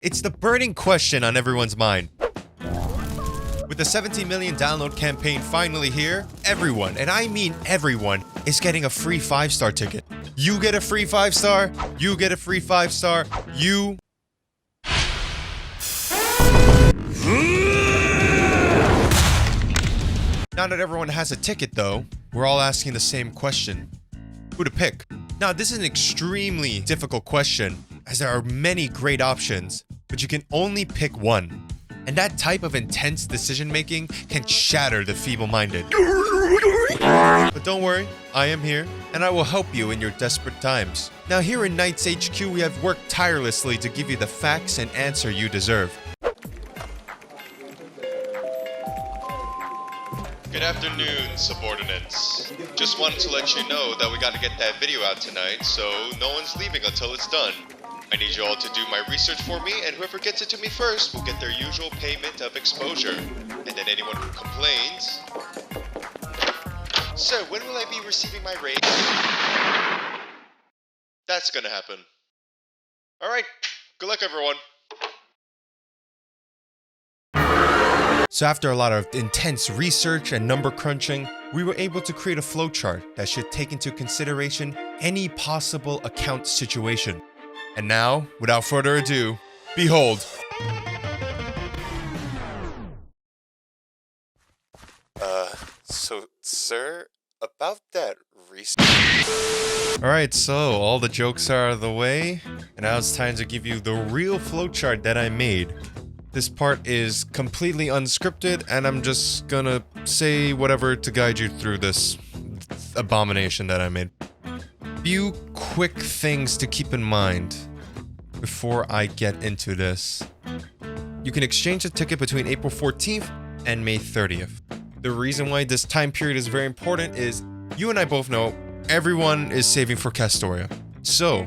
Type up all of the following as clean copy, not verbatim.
It's the burning question on everyone's mind. With the 17 million download campaign finally here, everyone, and I mean everyone, is getting a free 5-star ticket. You get a free 5-star, you get a free 5-star, you... Now that everyone has a ticket though, we're all asking the same question. Who to pick? Now this is an extremely difficult question, as there are many great options, but you can only pick one. And that type of intense decision making can shatter the feeble-minded. But don't worry, I am here, and I will help you in your desperate times. Now here in Knights HQ, we have worked tirelessly to give you the facts and answer you deserve. Good afternoon, subordinates. Just wanted to let you know that we gotta get that video out tonight, so no one's leaving until it's done. I need you all to do my research for me, and whoever gets it to me first will get their usual payment of exposure. And then anyone who complains... Sir, when will I be receiving my raise? That's gonna happen. Alright, good luck everyone. So after a lot of intense research and number crunching, we were able to create a flowchart that should take into consideration any possible account situation. And now, without further ado, behold! So, sir, about that research... Alright, so all the jokes are out of the way, and now it's time to give you the real flowchart that I made. This part is completely unscripted, and I'm just gonna say whatever to guide you through this abomination that I made. Few quick things to keep in mind before I get into this. You can exchange a ticket between April 14th and May 30th. The reason why this time period is very important is you and I both know everyone is saving for Castoria. So,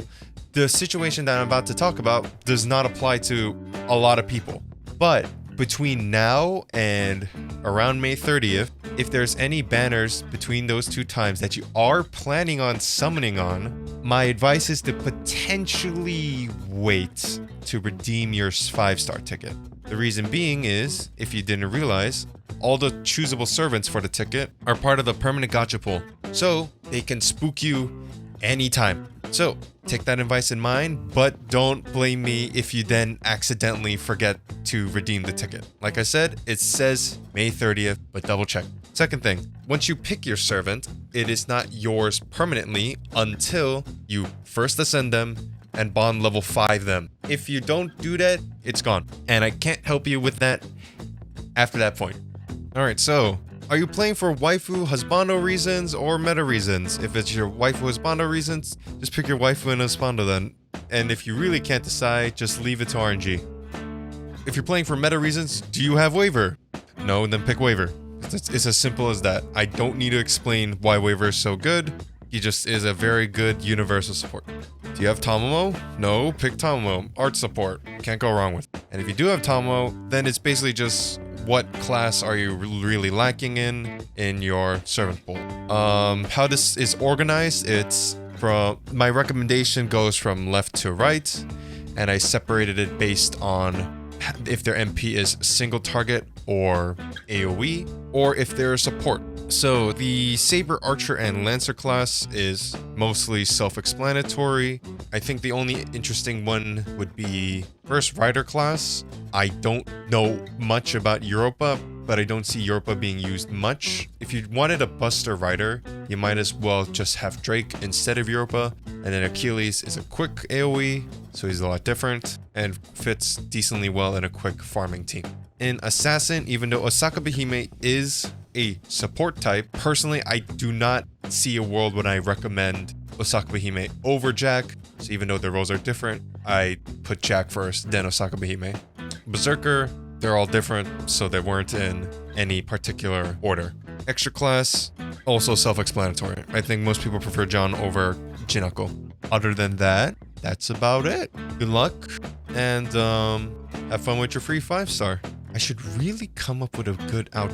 the situation that I'm about to talk about does not apply to a lot of people. But between now and around May 30th, if there's any banners between those two times that you are planning on summoning on, my advice is to potentially wait to redeem your 5-star ticket. The reason being is, if you didn't realize, all the choosable servants for the ticket are part of the permanent gacha pool, so they can spook you anytime. So, take that advice in mind, but don't blame me if you then accidentally forget to redeem the ticket. Like I said, it says May 30th, but double check. Second thing, once you pick your servant, it is not yours permanently until you first ascend them and bond level 5 them. If you don't do that, it's gone. And I can't help you with that after that point. Alright, so... are you playing for waifu husbando reasons or meta reasons? If it's your waifu husbando reasons, just pick your waifu and husbando then. And if you really can't decide, just leave it to RNG. If you're playing for meta reasons, do you have waiver? No, then pick waiver. It's as simple as that. I don't need to explain why waiver is so good. He just is a very good universal support. Do you have Tomomo? No, pick Tomomo. Art support. Can't go wrong with it. And if you do have Tomomo, then it's basically just what class are you really lacking in your servant pool. How this is organized, it's from... my recommendation goes from left to right, and I separated it based on if their MP is single target or AoE, or if they're support. So the Saber, Archer, and Lancer class is mostly self-explanatory. I think the only interesting one would be first Rider class. I don't know much about Europa, but I don't see Europa being used much. If you wanted a Buster Rider, you might as well just have Drake instead of Europa. And then Achilles is a quick AoE, so he's a lot different and fits decently well in a quick farming team. In Assassin, even though Osaka Behime is a support type, personally I do not see a world when I recommend Osaka Behime over Jack. So even though their roles are different, I put Jack first, then Osaka Behime. Berserker, they're all different, so they weren't in any particular order. Extra class, also self-explanatory. I think most people prefer John over Jinako. Other than that, that's about it. Good luck, and have fun with your free 5-star. I should really come up with a good out.